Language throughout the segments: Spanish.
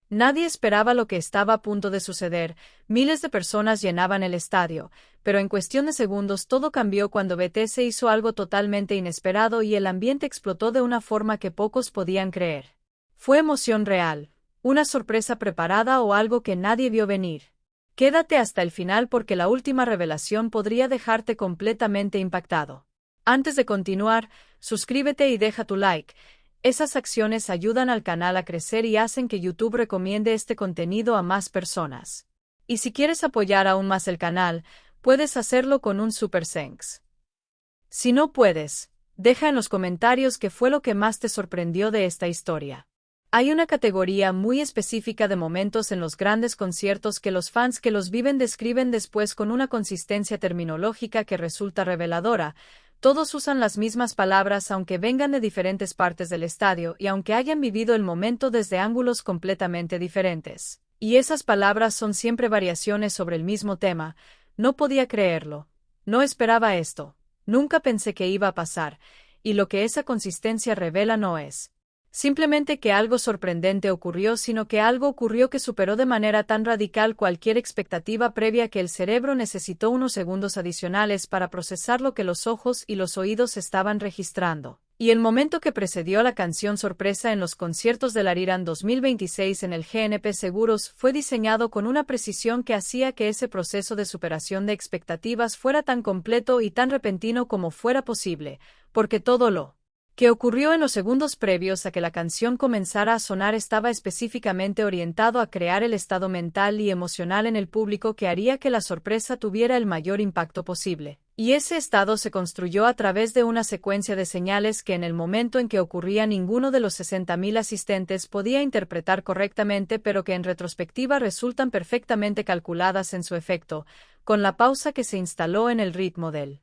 Nadie esperaba lo que estaba a punto de suceder, miles de personas llenaban el estadio, pero en cuestión de segundos todo cambió cuando BTS hizo algo totalmente inesperado y el ambiente explotó de una forma que pocos podían creer. Fue emoción real, una sorpresa preparada o algo que nadie vio venir. Quédate hasta el final porque la última revelación podría dejarte completamente impactado. Antes de continuar, suscríbete y deja tu like. Esas acciones ayudan al canal a crecer y hacen que YouTube recomiende este contenido a más personas. Y si quieres apoyar aún más el canal, puedes hacerlo con un Super Thanks. Si no puedes, deja en los comentarios qué fue lo que más te sorprendió de esta historia. Hay una categoría muy específica de momentos en los grandes conciertos que los fans que los viven describen después con una consistencia terminológica que resulta reveladora. Todos usan las mismas palabras aunque vengan de diferentes partes del estadio y aunque hayan vivido el momento desde ángulos completamente diferentes. Y esas palabras son siempre variaciones sobre el mismo tema. No podía creerlo. No esperaba esto. Nunca pensé que iba a pasar. Y lo que esa consistencia revela no es simplemente que algo sorprendente ocurrió, sino que algo ocurrió que superó de manera tan radical cualquier expectativa previa que el cerebro necesitó unos segundos adicionales para procesar lo que los ojos y los oídos estaban registrando. Y el momento que precedió la canción sorpresa en los conciertos del Arirang 2026 en el GNP Seguros fue diseñado con una precisión que hacía que ese proceso de superación de expectativas fuera tan completo y tan repentino como fuera posible, porque todo lo que ocurrió en los segundos previos a que la canción comenzara a sonar estaba específicamente orientado a crear el estado mental y emocional en el público que haría que la sorpresa tuviera el mayor impacto posible. Y ese estado se construyó a través de una secuencia de señales que en el momento en que ocurría ninguno de los 60.000 asistentes podía interpretar correctamente, pero que en retrospectiva resultan perfectamente calculadas en su efecto, con la pausa que se instaló en el ritmo del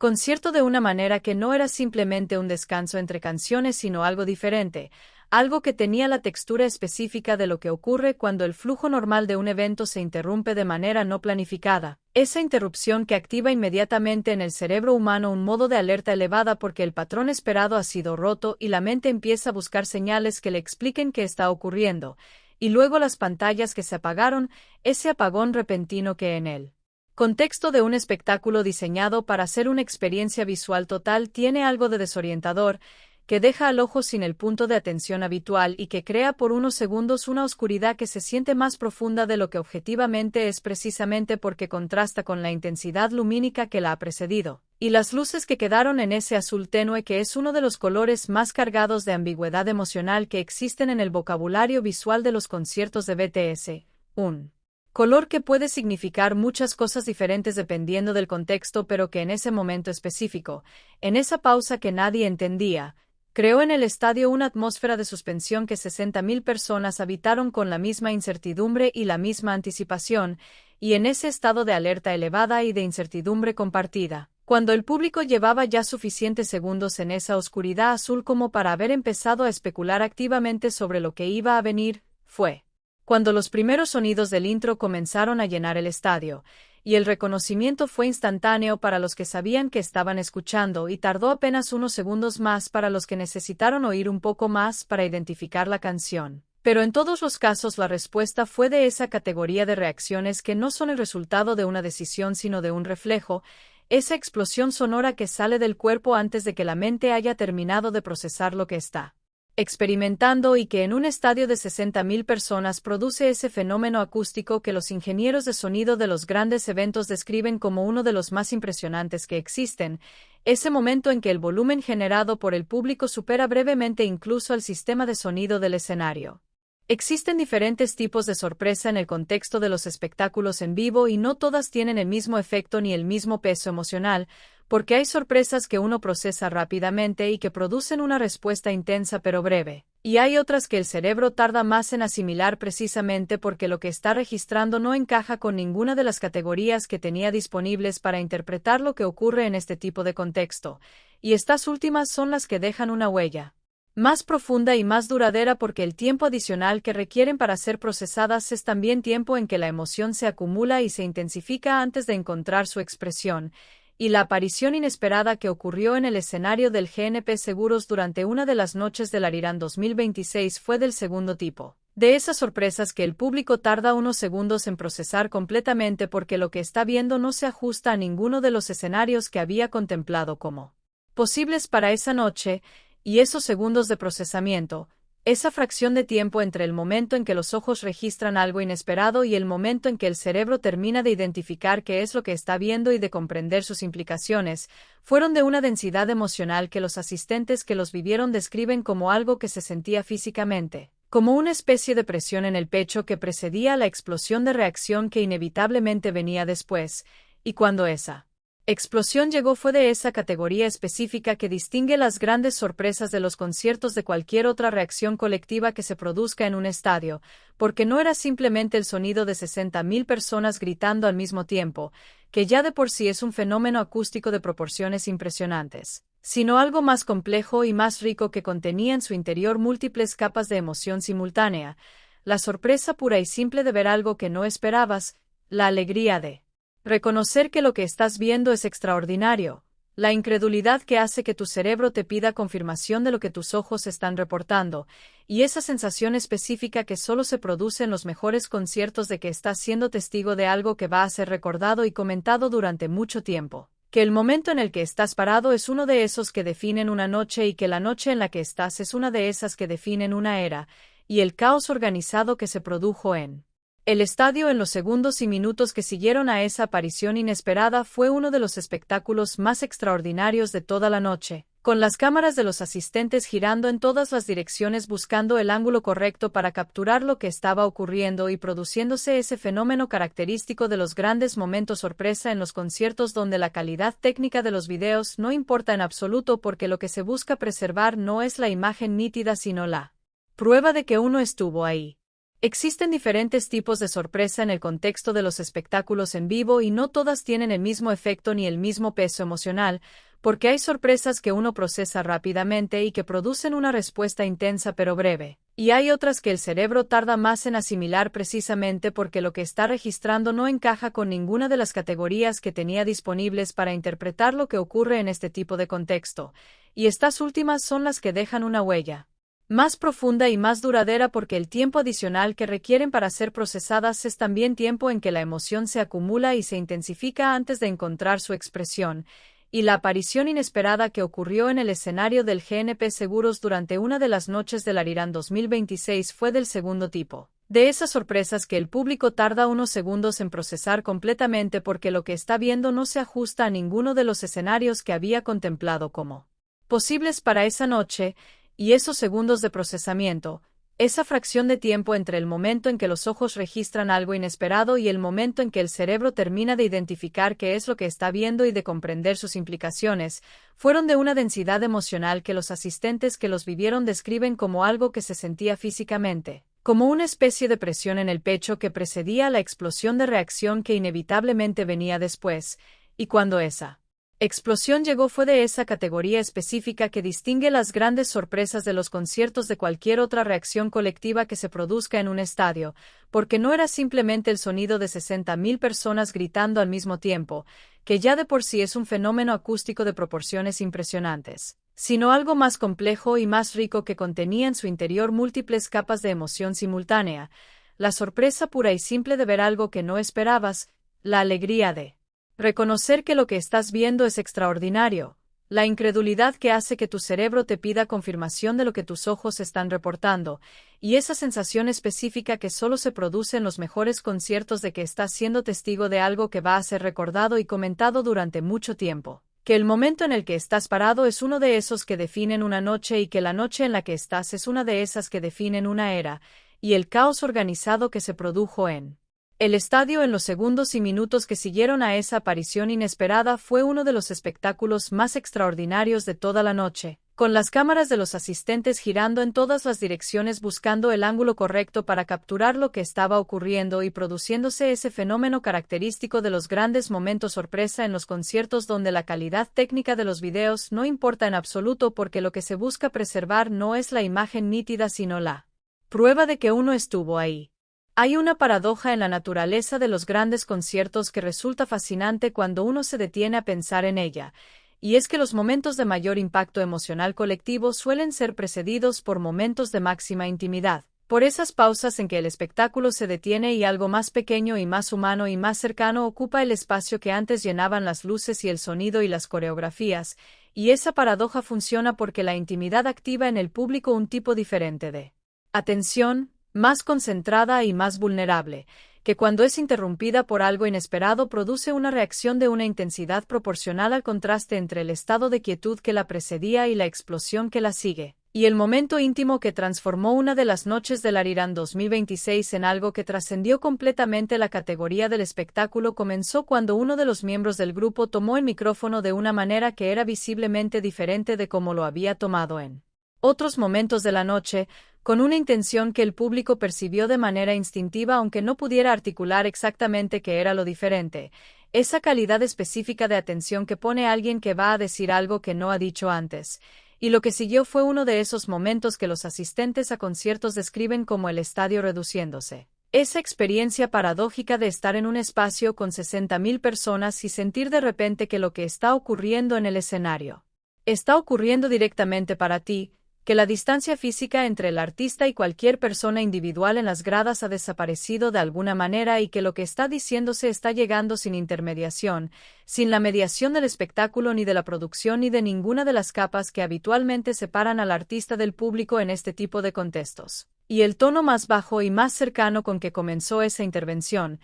concierto de una manera que no era simplemente un descanso entre canciones sino algo diferente, algo que tenía la textura específica de lo que ocurre cuando el flujo normal de un evento se interrumpe de manera no planificada. Esa interrupción que activa inmediatamente en el cerebro humano un modo de alerta elevada porque el patrón esperado ha sido roto y la mente empieza a buscar señales que le expliquen qué está ocurriendo, y luego las pantallas que se apagaron, ese apagón repentino que en él contexto de un espectáculo diseñado para ser una experiencia visual total tiene algo de desorientador, que deja al ojo sin el punto de atención habitual y que crea por unos segundos una oscuridad que se siente más profunda de lo que objetivamente es precisamente porque contrasta con la intensidad lumínica que la ha precedido, y las luces que quedaron en ese azul tenue que es uno de los colores más cargados de ambigüedad emocional que existen en el vocabulario visual de los conciertos de BTS, un color que puede significar muchas cosas diferentes dependiendo del contexto, pero que en ese momento específico, en esa pausa que nadie entendía, creó en el estadio una atmósfera de suspensión que 60.000 personas habitaron con la misma incertidumbre y la misma anticipación, y en ese estado de alerta elevada y de incertidumbre compartida. Cuando el público llevaba ya suficientes segundos en esa oscuridad azul como para haber empezado a especular activamente sobre lo que iba a venir, fue cuando los primeros sonidos del intro comenzaron a llenar el estadio, y el reconocimiento fue instantáneo para los que sabían que estaban escuchando y tardó apenas unos segundos más para los que necesitaron oír un poco más para identificar la canción. Pero en todos los casos la respuesta fue de esa categoría de reacciones que no son el resultado de una decisión sino de un reflejo, esa explosión sonora que sale del cuerpo antes de que la mente haya terminado de procesar lo que está experimentando y que en un estadio de 60.000 personas produce ese fenómeno acústico que los ingenieros de sonido de los grandes eventos describen como uno de los más impresionantes que existen, ese momento en que el volumen generado por el público supera brevemente incluso al sistema de sonido del escenario. Existen diferentes tipos de sorpresa en el contexto de los espectáculos en vivo y no todas tienen el mismo efecto ni el mismo peso emocional, porque hay sorpresas que uno procesa rápidamente y que producen una respuesta intensa pero breve, y hay otras que el cerebro tarda más en asimilar precisamente porque lo que está registrando no encaja con ninguna de las categorías que tenía disponibles para interpretar lo que ocurre en este tipo de contexto, y estas últimas son las que dejan una huella más profunda y más duradera porque el tiempo adicional que requieren para ser procesadas es también tiempo en que la emoción se acumula y se intensifica antes de encontrar su expresión, y la aparición inesperada que ocurrió en el escenario del GNP Seguros durante una de las noches del Arirang 2026 fue del segundo tipo. De esas sorpresas que el público tarda unos segundos en procesar completamente porque lo que está viendo no se ajusta a ninguno de los escenarios que había contemplado como posibles para esa noche, y esos segundos de procesamiento, esa fracción de tiempo entre el momento en que los ojos registran algo inesperado y el momento en que el cerebro termina de identificar qué es lo que está viendo y de comprender sus implicaciones, fueron de una densidad emocional que los asistentes que los vivieron describen como algo que se sentía físicamente, como una especie de presión en el pecho que precedía a la explosión de reacción que inevitablemente venía después, y cuando esa explosión llegó fue de esa categoría específica que distingue las grandes sorpresas de los conciertos de cualquier otra reacción colectiva que se produzca en un estadio, porque no era simplemente el sonido de 60.000 personas gritando al mismo tiempo, que ya de por sí es un fenómeno acústico de proporciones impresionantes, sino algo más complejo y más rico que contenía en su interior múltiples capas de emoción simultánea, la sorpresa pura y simple de ver algo que no esperabas, la alegría de reconocer que lo que estás viendo es extraordinario, la incredulidad que hace que tu cerebro te pida confirmación de lo que tus ojos están reportando, y esa sensación específica que solo se produce en los mejores conciertos de que estás siendo testigo de algo que va a ser recordado y comentado durante mucho tiempo, que el momento en el que estás parado es uno de esos que definen una noche y que la noche en la que estás es una de esas que definen una era, y el caos organizado que se produjo en el estadio en los segundos y minutos que siguieron a esa aparición inesperada fue uno de los espectáculos más extraordinarios de toda la noche, con las cámaras de los asistentes girando en todas las direcciones buscando el ángulo correcto para capturar lo que estaba ocurriendo y produciéndose ese fenómeno característico de los grandes momentos sorpresa en los conciertos donde la calidad técnica de los videos no importa en absoluto porque lo que se busca preservar no es la imagen nítida sino la prueba de que uno estuvo ahí. Existen diferentes tipos de sorpresa en el contexto de los espectáculos en vivo y no todas tienen el mismo efecto ni el mismo peso emocional, porque hay sorpresas que uno procesa rápidamente y que producen una respuesta intensa pero breve, y hay otras que el cerebro tarda más en asimilar precisamente porque lo que está registrando no encaja con ninguna de las categorías que tenía disponibles para interpretar lo que ocurre en este tipo de contexto, y estas últimas son las que dejan una huella más profunda y más duradera porque el tiempo adicional que requieren para ser procesadas es también tiempo en que la emoción se acumula y se intensifica antes de encontrar su expresión, y la aparición inesperada que ocurrió en el escenario del GNP Seguros durante una de las noches del Arirán 2026 fue del segundo tipo. De esas sorpresas que el público tarda unos segundos en procesar completamente porque lo que está viendo no se ajusta a ninguno de los escenarios que había contemplado como posibles para esa noche, y esos segundos de procesamiento, esa fracción de tiempo entre el momento en que los ojos registran algo inesperado y el momento en que el cerebro termina de identificar qué es lo que está viendo y de comprender sus implicaciones, fueron de una densidad emocional que los asistentes que los vivieron describen como algo que se sentía físicamente, como una especie de presión en el pecho que precedía a la explosión de reacción que inevitablemente venía después, y cuando esa explosión llegó fue de esa categoría específica que distingue las grandes sorpresas de los conciertos de cualquier otra reacción colectiva que se produzca en un estadio, porque no era simplemente el sonido de 60.000 personas gritando al mismo tiempo, que ya de por sí es un fenómeno acústico de proporciones impresionantes, sino algo más complejo y más rico que contenía en su interior múltiples capas de emoción simultánea, la sorpresa pura y simple de ver algo que no esperabas, la alegría de reconocer que lo que estás viendo es extraordinario, la incredulidad que hace que tu cerebro te pida confirmación de lo que tus ojos están reportando, y esa sensación específica que solo se produce en los mejores conciertos de que estás siendo testigo de algo que va a ser recordado y comentado durante mucho tiempo, que el momento en el que estás parado es uno de esos que definen una noche y que la noche en la que estás es una de esas que definen una era, y el caos organizado que se produjo en el estadio en los segundos y minutos que siguieron a esa aparición inesperada fue uno de los espectáculos más extraordinarios de toda la noche, con las cámaras de los asistentes girando en todas las direcciones buscando el ángulo correcto para capturar lo que estaba ocurriendo y produciéndose ese fenómeno característico de los grandes momentos sorpresa en los conciertos donde la calidad técnica de los videos no importa en absoluto porque lo que se busca preservar no es la imagen nítida sino la prueba de que uno estuvo ahí. Hay una paradoja en la naturaleza de los grandes conciertos que resulta fascinante cuando uno se detiene a pensar en ella, y es que los momentos de mayor impacto emocional colectivo suelen ser precedidos por momentos de máxima intimidad, Por esas pausas en que el espectáculo se detiene y algo más pequeño y más humano y más cercano ocupa el espacio que antes llenaban las luces y el sonido y las coreografías, y esa paradoja funciona porque la intimidad activa en el público un tipo diferente de atención, más concentrada y más vulnerable, que cuando es interrumpida por algo inesperado produce una reacción de una intensidad proporcional al contraste entre el estado de quietud que la precedía y la explosión que la sigue. Y el momento íntimo que transformó una de las noches del Arirán 2026 en algo que trascendió completamente la categoría del espectáculo comenzó cuando uno de los miembros del grupo tomó el micrófono de una manera que era visiblemente diferente de como lo había tomado en otros momentos de la noche, con una intención que el público percibió de manera instintiva aunque no pudiera articular exactamente qué era lo diferente, esa calidad específica de atención que pone a alguien que va a decir algo que no ha dicho antes. Y lo que siguió fue uno de esos momentos que los asistentes a conciertos describen como el estadio reduciéndose. Esa experiencia paradójica de estar en un espacio con 60.000 personas y sentir de repente que lo que está ocurriendo en el escenario está ocurriendo directamente para ti, que la distancia física entre el artista y cualquier persona individual en las gradas ha desaparecido de alguna manera y que lo que está diciéndose está llegando sin intermediación, sin la mediación del espectáculo ni de la producción ni de ninguna de las capas que habitualmente separan al artista del público en este tipo de contextos. Y el tono más bajo y más cercano con que comenzó esa intervención,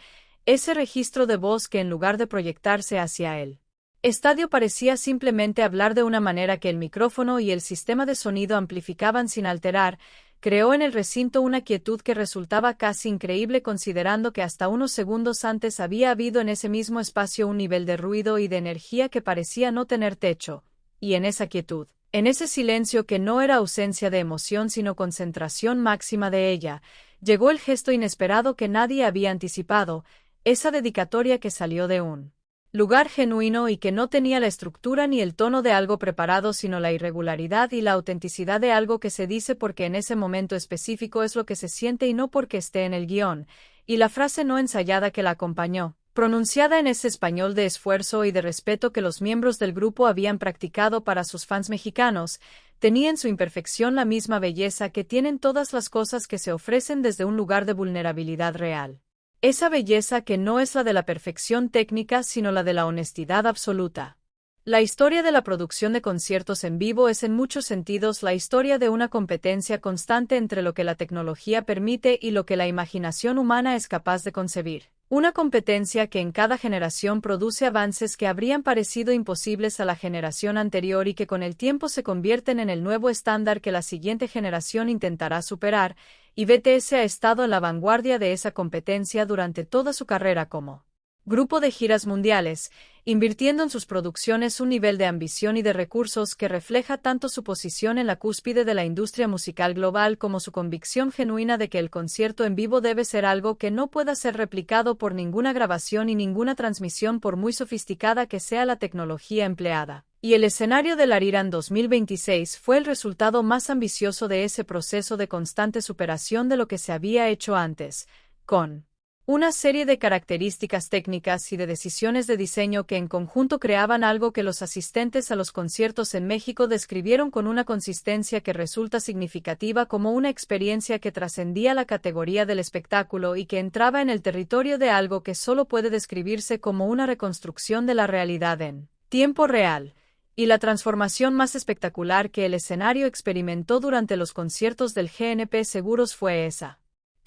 ese registro de voz que en lugar de proyectarse hacia él estadio parecía simplemente hablar de una manera que el micrófono y el sistema de sonido amplificaban sin alterar, creó en el recinto una quietud que resultaba casi increíble considerando que hasta unos segundos antes había habido en ese mismo espacio un nivel de ruido y de energía que parecía no tener techo, y en esa quietud, en ese silencio que no era ausencia de emoción sino concentración máxima de ella, llegó el gesto inesperado que nadie había anticipado, esa dedicatoria que salió de un lugar genuino y que no tenía la estructura ni el tono de algo preparado sino la irregularidad y la autenticidad de algo que se dice porque en ese momento específico es lo que se siente y no porque esté en el guión, y la frase no ensayada que la acompañó, pronunciada en ese español de esfuerzo y de respeto que los miembros del grupo habían practicado para sus fans mexicanos, tenía en su imperfección la misma belleza que tienen todas las cosas que se ofrecen desde un lugar de vulnerabilidad real. Esa belleza que no es la de la perfección técnica sino la de la honestidad absoluta. La historia de la producción de conciertos en vivo es en muchos sentidos la historia de una competencia constante entre lo que la tecnología permite y lo que la imaginación humana es capaz de concebir. Una competencia que en cada generación produce avances que habrían parecido imposibles a la generación anterior y que con el tiempo se convierten en el nuevo estándar que la siguiente generación intentará superar, y BTS ha estado en la vanguardia de esa competencia durante toda su carrera como grupo de giras mundiales, invirtiendo en sus producciones un nivel de ambición y de recursos que refleja tanto su posición en la cúspide de la industria musical global como su convicción genuina de que el concierto en vivo debe ser algo que no pueda ser replicado por ninguna grabación y ninguna transmisión por muy sofisticada que sea la tecnología empleada. Y el escenario del Arirán 2026 fue el resultado más ambicioso de ese proceso de constante superación de lo que se había hecho antes, con una serie de características técnicas y de decisiones de diseño que en conjunto creaban algo que los asistentes a los conciertos en México describieron con una consistencia que resulta significativa como una experiencia que trascendía la categoría del espectáculo y que entraba en el territorio de algo que solo puede describirse como una reconstrucción de la realidad en tiempo real. Y la transformación más espectacular que el escenario experimentó durante los conciertos del GNP Seguros fue esa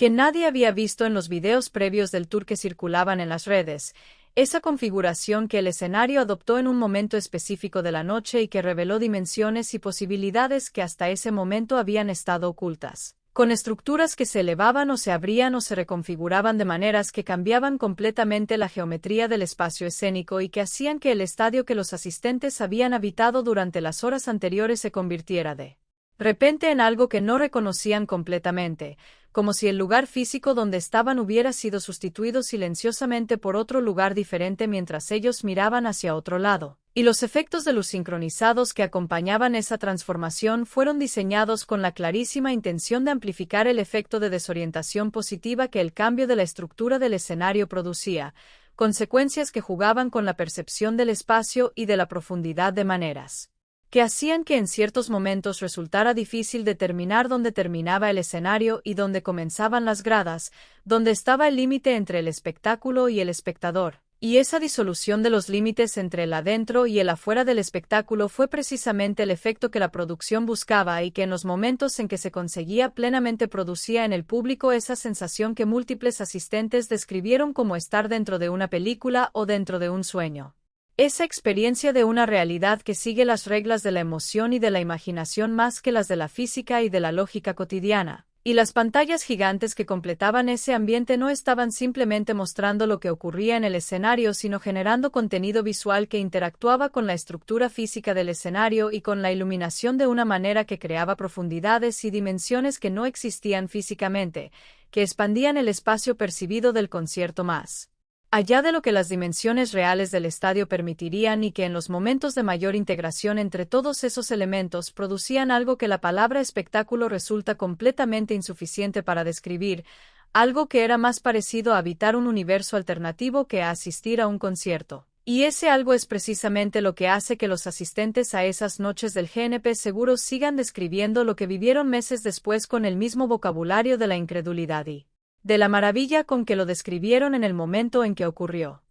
que nadie había visto en los videos previos del tour que circulaban en las redes, esa configuración que el escenario adoptó en un momento específico de la noche y que reveló dimensiones y posibilidades que hasta ese momento habían estado ocultas, con estructuras que se elevaban o se abrían o se reconfiguraban de maneras que cambiaban completamente la geometría del espacio escénico y que hacían que el estadio que los asistentes habían habitado durante las horas anteriores se convirtiera de repente en algo que no reconocían completamente, como si el lugar físico donde estaban hubiera sido sustituido silenciosamente por otro lugar diferente mientras ellos miraban hacia otro lado. Y los efectos de luz sincronizados que acompañaban esa transformación fueron diseñados con la clarísima intención de amplificar el efecto de desorientación positiva que el cambio de la estructura del escenario producía, consecuencias que jugaban con la percepción del espacio y de la profundidad de maneras que hacían que en ciertos momentos resultara difícil determinar dónde terminaba el escenario y dónde comenzaban las gradas, dónde estaba el límite entre el espectáculo y el espectador. Y esa disolución de los límites entre el adentro y el afuera del espectáculo fue precisamente el efecto que la producción buscaba y que en los momentos en que se conseguía plenamente producía en el público esa sensación que múltiples asistentes describieron como estar dentro de una película o dentro de un sueño. Esa experiencia de una realidad que sigue las reglas de la emoción y de la imaginación más que las de la física y de la lógica cotidiana. Y las pantallas gigantes que completaban ese ambiente no estaban simplemente mostrando lo que ocurría en el escenario, sino generando contenido visual que interactuaba con la estructura física del escenario y con la iluminación de una manera que creaba profundidades y dimensiones que no existían físicamente, que expandían el espacio percibido del concierto más allá de lo que las dimensiones reales del estadio permitirían y que en los momentos de mayor integración entre todos esos elementos producían algo que la palabra espectáculo resulta completamente insuficiente para describir, algo que era más parecido a habitar un universo alternativo que a asistir a un concierto. Y ese algo es precisamente lo que hace que los asistentes a esas noches del GNP seguros sigan describiendo lo que vivieron meses después con el mismo vocabulario de la incredulidad y de la maravilla con que lo describieron en el momento en que ocurrió.